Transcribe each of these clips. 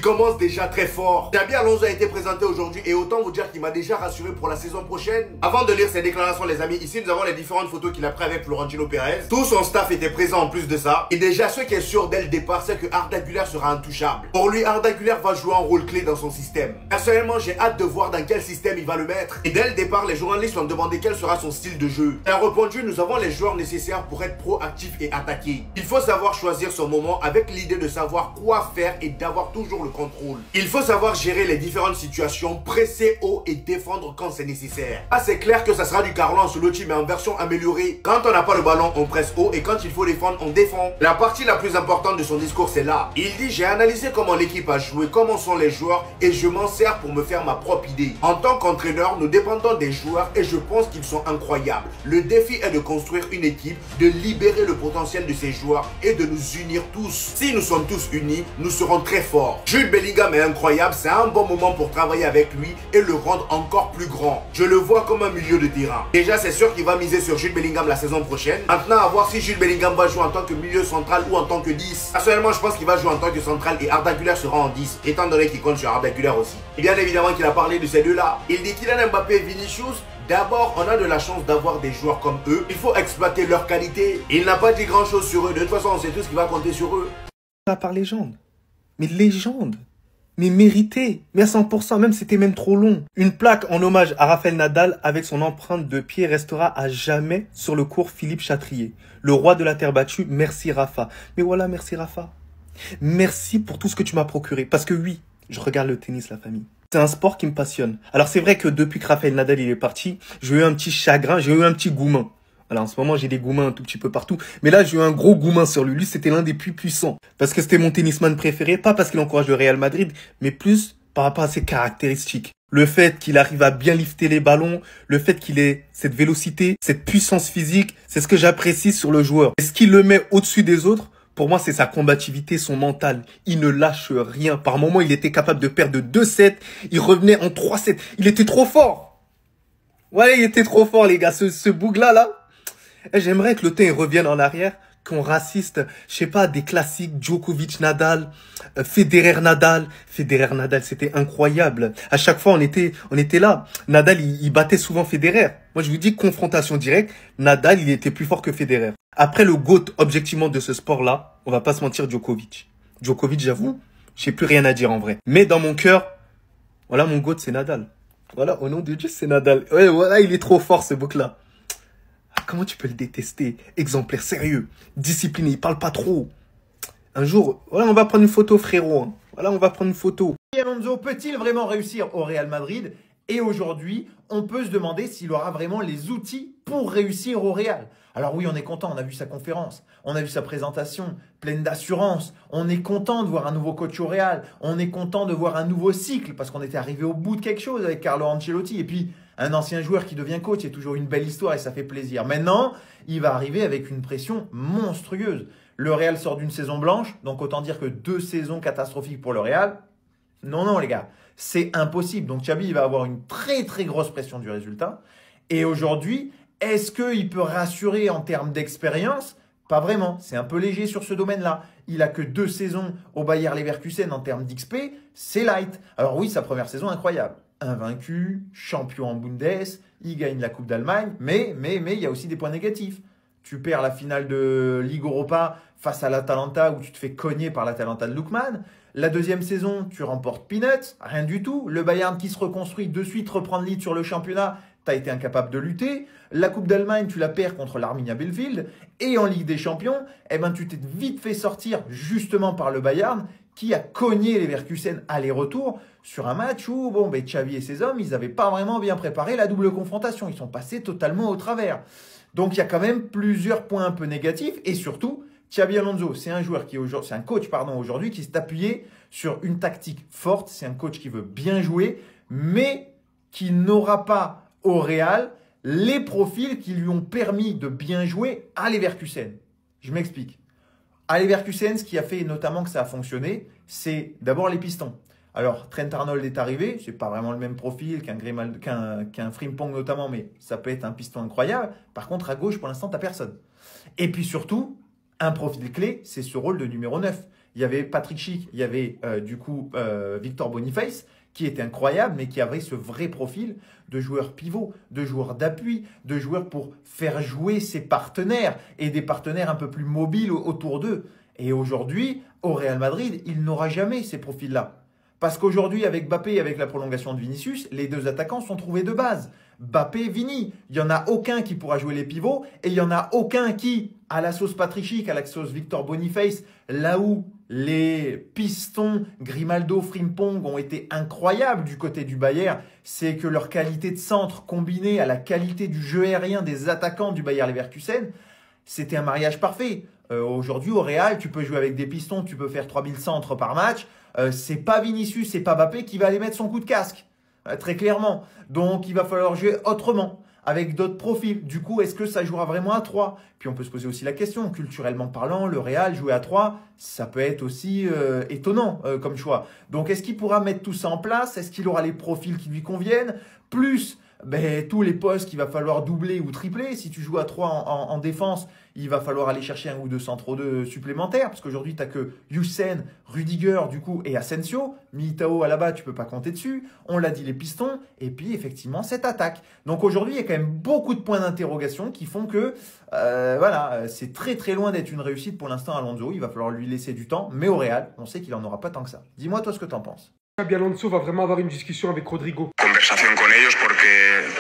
Commence déjà très fort. Xabi Alonso a été présenté aujourd'hui et autant vous dire qu'il m'a déjà rassuré pour la saison prochaine. Avant de lire ses déclarations les amis, ici nous avons les différentes photos qu'il a prises avec Florentino Pérez. Tout son staff était présent en plus de ça. Et déjà ce qui est sûr dès le départ c'est que Arda Güler sera intouchable. Pour lui Arda Güler va jouer un rôle clé dans son système. Personnellement j'ai hâte de voir dans quel système il va le mettre. Et dès le départ les journalistes ont demandé quel sera son style de jeu. Il a répondu nous avons les joueurs nécessaires pour être proactifs et attaquer. Il faut savoir choisir son moment avec l'idée de savoir quoi faire et d'avoir toujours le contrôle. Il faut savoir gérer les différentes situations, presser haut et défendre quand c'est nécessaire. Ah, c'est clair que ça sera du Carlo Ancelotti mais en version améliorée. Quand on n'a pas le ballon, on presse haut et quand il faut défendre, on défend. La partie la plus importante de son discours, c'est là. Il dit j'ai analysé comment l'équipe a joué, comment sont les joueurs et je m'en sers pour me faire ma propre idée. En tant qu'entraîneur, nous dépendons des joueurs et je pense qu'ils sont incroyables. Le défi est de construire une équipe, de libérer le potentiel de ces joueurs et de nous unir tous. Si nous sommes tous unis, nous serons très forts. Jude Bellingham est incroyable, c'est un bon moment pour travailler avec lui et le rendre encore plus grand. Je le vois comme un milieu de terrain. Déjà, c'est sûr qu'il va miser sur Jude Bellingham la saison prochaine. Maintenant, à voir si Jude Bellingham va jouer en tant que milieu central ou en tant que 10. Personnellement, je pense qu'il va jouer en tant que central et Arda Güler sera en 10, étant donné qu'il compte sur Arda Güler aussi. Et bien évidemment qu'il a parlé de ces deux-là. Il dit Kylian Mbappé et Vinicius. D'abord, on a de la chance d'avoir des joueurs comme eux. Il faut exploiter leurs qualités. Il n'a pas dit grand-chose sur eux. De toute façon, on sait tous qu'il va compter sur eux. Pas par légende. Mais légende. Mais mérité. Mais à 100%, même c'était même trop long. Une plaque en hommage à Rafael Nadal avec son empreinte de pied restera à jamais sur le cours Philippe Chatrier. Le roi de la terre battue, merci Rafa. Mais voilà, merci Rafa. Merci pour tout ce que tu m'as procuré. Parce que oui, je regarde le tennis, la famille. C'est un sport qui me passionne. Alors c'est vrai que depuis que Rafael Nadal il est parti, j'ai eu un petit chagrin, j'ai eu un petit goumin. Alors en ce moment j'ai des goumins un tout petit peu partout. Mais là j'ai eu un gros goumin sur lui. Lui c'était l'un des plus puissants. Parce que c'était mon tennisman préféré. Pas parce qu'il encourage le Real Madrid, mais plus par rapport à ses caractéristiques. Le fait qu'il arrive à bien lifter les ballons, le fait qu'il ait cette vélocité, cette puissance physique, c'est ce que j'apprécie sur le joueur. Et ce qui le met au-dessus des autres, pour moi, c'est sa combativité, son mental. Il ne lâche rien. Par moments, il était capable de perdre de 2-7. Il revenait en 3-7. Il était trop fort. Ouais, il était trop fort, les gars. Ce bougla là. J'aimerais que le temps il revienne en arrière, qu'on rassiste, je sais pas, des classiques, Djokovic, Nadal, Federer, Nadal. Federer, Nadal, c'était incroyable. À chaque fois, on était là. Nadal, il battait souvent Federer. Moi, je vous dis, confrontation directe, Nadal, il était plus fort que Federer. Après le GOAT, objectivement, de ce sport-là, on va pas se mentir, Djokovic. Djokovic, j'avoue, j'ai plus rien à dire en vrai. Mais dans mon cœur, voilà, mon GOAT, c'est Nadal. Voilà, au nom de Dieu, c'est Nadal. Ouais, voilà, il est trop fort, ce bouc-là. Comment tu peux le détester? Exemplaire sérieux, discipliné, il parle pas trop. Un jour, voilà, on va prendre une photo, frérot. Hein. Voilà, on va prendre une photo. Alonso peut-il vraiment réussir au Real Madrid? Et aujourd'hui, on peut se demander s'il aura vraiment les outils pour réussir au Real. Alors oui, on est content, on a vu sa conférence, on a vu sa présentation, pleine d'assurance. On est content de voir un nouveau coach au Real. On est content de voir un nouveau cycle parce qu'on était arrivé au bout de quelque chose avec Carlo Ancelotti. Et puis, un ancien joueur qui devient coach, c'est toujours une belle histoire et ça fait plaisir. Maintenant, il va arriver avec une pression monstrueuse. Le Real sort d'une saison blanche, donc autant dire que 2 saisons catastrophiques pour le Real. Non, non les gars, c'est impossible. Donc Xabi, il va avoir une très très grosse pression du résultat. Et aujourd'hui, est-ce qu'il peut rassurer en termes d'expérience? Pas vraiment, c'est un peu léger sur ce domaine-là. Il a que 2 saisons au Bayer Leverkusen en termes d'XP, c'est light. Alors oui, sa première saison incroyable. Invaincu, champion en Bundes, il gagne la Coupe d'Allemagne, mais il y a aussi des points négatifs. Tu perds la finale de Ligue Europa face à l'Atalanta où tu te fais cogner par l'Atalanta de Lookman. La deuxième saison, tu remportes Peanuts, rien du tout. Le Bayern qui se reconstruit de suite, reprend le lead sur le championnat, tu as été incapable de lutter. La Coupe d'Allemagne, tu la perds contre l'Arminia Bielefeld. Et en Ligue des Champions, eh ben, tu t'es vite fait sortir justement par le Bayern qui a cogné les Leverkusen aller-retour sur un match où bon, ben, Xavi et ses hommes, ils n'avaient pas vraiment bien préparé la double confrontation. Ils sont passés totalement au travers. Donc, il y a quand même plusieurs points un peu négatifs. Et surtout, Xabi Alonso, c'est un joueur qui aujourd'hui, c'est un coach aujourd'hui qui s'est appuyé sur une tactique forte. C'est un coach qui veut bien jouer, mais qui n'aura pas au Real les profils qui lui ont permis de bien jouer à Leverkusen. Je m'explique. À Leverkusen, ce qui a fait notamment que ça a fonctionné, c'est d'abord les pistons. Alors, Trent Arnold est arrivé, c'est pas vraiment le même profil qu'un Frimpong notamment, mais ça peut être un piston incroyable. Par contre, à gauche, pour l'instant, tu n'as personne. Et puis surtout, un profil clé, c'est ce rôle de numéro 9. Il y avait Patrick Schick, il y avait Victor Boniface, qui était incroyable, mais qui avait ce vrai profil de joueur pivot, de joueur d'appui, de joueur pour faire jouer ses partenaires et des partenaires un peu plus mobiles autour d'eux. Et aujourd'hui, au Real Madrid, il n'aura jamais ces profils-là. Parce qu'aujourd'hui, avec Mbappé et avec la prolongation de Vinicius, les deux attaquants sont trouvés de base. Mbappé, Vini. Il n'y en a aucun qui pourra jouer les pivots et il n'y en a aucun qui, à la sauce Patrick Schick, à la sauce Victor Boniface, là où les pistons Grimaldo, Frimpong ont été incroyables du côté du Bayern, c'est que leur qualité de centre combinée à la qualité du jeu aérien des attaquants du Bayer Leverkusen, c'était un mariage parfait. Aujourd'hui, au Real, tu peux jouer avec des pistons, tu peux faire 3000 centres par match. C'est pas Vinicius, c'est pas Mbappé qui va aller mettre son coup de casque. Très clairement. Donc, il va falloir jouer autrement, avec d'autres profils. Du coup, est-ce que ça jouera vraiment à 3? Puis on peut se poser aussi la question, culturellement parlant, le Real jouer à 3, ça peut être aussi étonnant comme choix. Donc, est-ce qu'il pourra mettre tout ça en place? Est-ce qu'il aura les profils qui lui conviennent? Plus tous les postes qu'il va falloir doubler ou tripler. Si tu joues à 3 en défense, il va falloir aller chercher un ou deux centraux supplémentaires. Parce qu'aujourd'hui, tu n'as que Hüseyin, Rudiger du coup, et Asensio. Militao à la bas, tu ne peux pas compter dessus. On l'a dit, les pistons. Et puis, effectivement, cette attaque. Donc aujourd'hui, il y a quand même beaucoup de points d'interrogation qui font que voilà, c'est très très loin d'être une réussite pour l'instant à Alonso. Il va falloir lui laisser du temps. Mais au Real, on sait qu'il n'en aura pas tant que ça. Dis-moi toi ce que tu en penses. Xabi Alonso va vraiment avoir une discussion avec Rodrigo. Conversación con ellos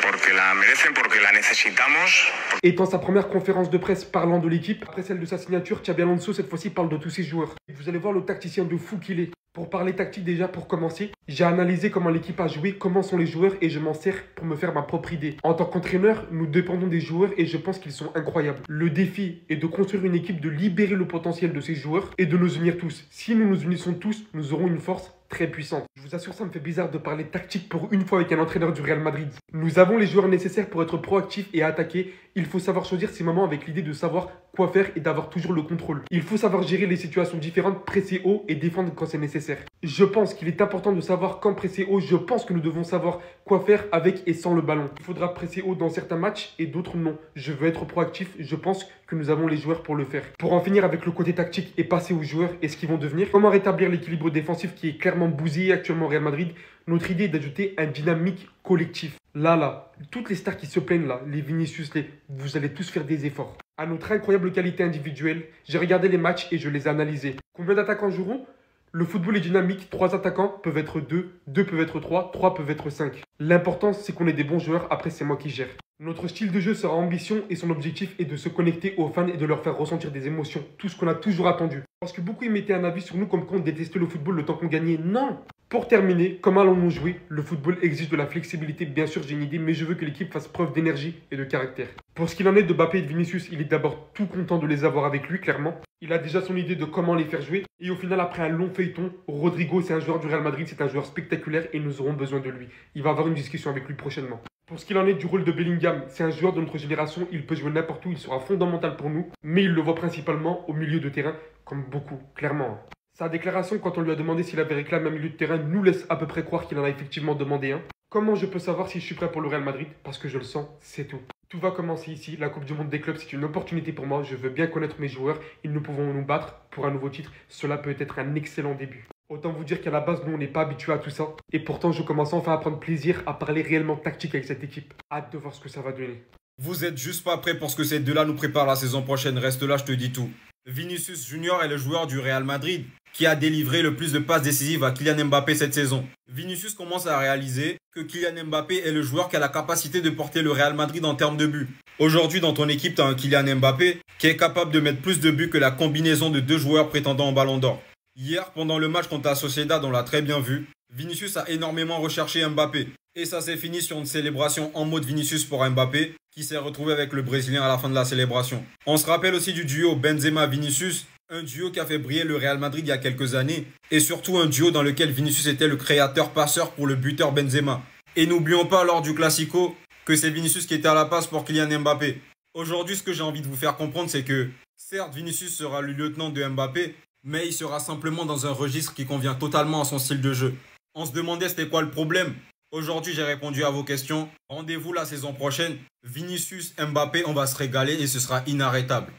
porque la merecen, porque la necesitamos. Et dans sa première conférence de presse parlant de l'équipe, après celle de sa signature, Xabi Alonso cette fois-ci parle de tous ses joueurs. Vous allez voir le tacticien de fou qu'il est. Pour parler tactique déjà, pour commencer, j'ai analysé comment l'équipe a joué, comment sont les joueurs et je m'en sers pour me faire ma propre idée. En tant qu'entraîneur, nous dépendons des joueurs et je pense qu'ils sont incroyables. Le défi est de construire une équipe, de libérer le potentiel de ces joueurs et de nous unir tous. Si nous nous unissons tous, nous aurons une force très puissante. Je vous assure, ça me fait bizarre de parler tactique pour une fois avec un entraîneur du Real Madrid. Nous avons les joueurs nécessaires pour être proactifs et attaquer. Il faut savoir choisir ces moments avec l'idée de savoir quoi faire et d'avoir toujours le contrôle. Il faut savoir gérer les situations différentes, presser haut et défendre quand c'est nécessaire. Je pense qu'il est important de savoir quand presser haut. Je pense que nous devons savoir quoi faire avec et sans le ballon. Il faudra presser haut dans certains matchs et d'autres non. Je veux être proactif. Je pense que nous avons les joueurs pour le faire. Pour en finir avec le côté tactique et passer aux joueurs et ce qu'ils vont devenir, comment rétablir l'équilibre défensif qui est clairement bousillé actuellement au Real Madrid. Notre idée est d'ajouter un dynamique collectif. Là, toutes les stars qui se plaignent là, les Vinicius, vous allez tous faire des efforts. À notre incroyable qualité individuelle, j'ai regardé les matchs et je les ai analysés. Combien d'attaquants joueront? Le football est dynamique, 3 attaquants peuvent être 2, 2 peuvent être 3, 3 peuvent être 5. L'important c'est qu'on ait des bons joueurs, après c'est moi qui gère. Notre style de jeu sera ambition et son objectif est de se connecter aux fans et de leur faire ressentir des émotions. Tout ce qu'on a toujours attendu. Parce que beaucoup mettaient un avis sur nous comme quoi on détestait le football le temps qu'on gagnait. Non! Pour terminer, comment allons-nous jouer? Le football exige de la flexibilité, bien sûr j'ai une idée, mais je veux que l'équipe fasse preuve d'énergie et de caractère. Pour ce qu'il en est de Mbappé et de Vinicius, il est d'abord tout content de les avoir avec lui, clairement. Il a déjà son idée de comment les faire jouer. Et au final, après un long feuilleton, Rodrigo, c'est un joueur du Real Madrid, c'est un joueur spectaculaire et nous aurons besoin de lui. Il va avoir une discussion avec lui prochainement. Pour ce qu'il en est du rôle de Bellingham, c'est un joueur de notre génération, il peut jouer n'importe où, il sera fondamental pour nous, mais il le voit principalement au milieu de terrain, comme beaucoup, clairement. Sa déclaration, quand on lui a demandé s'il avait réclamé un milieu de terrain, nous laisse à peu près croire qu'il en a effectivement demandé un. Comment je peux savoir si je suis prêt pour le Real Madrid? Parce que je le sens, c'est tout. Tout va commencer ici, la Coupe du Monde des clubs, c'est une opportunité pour moi, je veux bien connaître mes joueurs, ils ne pouvons nous battre pour un nouveau titre, cela peut être un excellent début. Autant vous dire qu'à la base, nous, on n'est pas habitués à tout ça. Et pourtant, je commence enfin à prendre plaisir à parler réellement tactique avec cette équipe. Hâte de voir ce que ça va donner. Vous êtes juste pas prêts pour ce que ces deux-là nous préparent la saison prochaine. Reste là, je te dis tout. Vinicius Junior est le joueur du Real Madrid qui a délivré le plus de passes décisives à Kylian Mbappé cette saison. Vinicius commence à réaliser que Kylian Mbappé est le joueur qui a la capacité de porter le Real Madrid en termes de buts. Aujourd'hui, dans ton équipe, tu as un Kylian Mbappé qui est capable de mettre plus de buts que la combinaison de deux joueurs prétendant au Ballon d'Or. Hier, pendant le match contre la Sociedad, on l'a très bien vu, Vinicius a énormément recherché Mbappé. Et ça s'est fini sur une célébration en mode Vinicius pour Mbappé, qui s'est retrouvé avec le Brésilien à la fin de la célébration. On se rappelle aussi du duo Benzema-Vinicius, un duo qui a fait briller le Real Madrid il y a quelques années, et surtout un duo dans lequel Vinicius était le créateur-passeur pour le buteur Benzema. Et n'oublions pas lors du Classico que c'est Vinicius qui était à la passe pour Kylian Mbappé. Aujourd'hui, ce que j'ai envie de vous faire comprendre, c'est que certes, Vinicius sera le lieutenant de Mbappé, mais il sera simplement dans un registre qui convient totalement à son style de jeu. On se demandait c'était quoi le problème. Aujourd'hui, j'ai répondu à vos questions. Rendez-vous la saison prochaine. Vinicius, Mbappé, on va se régaler et ce sera inarrêtable.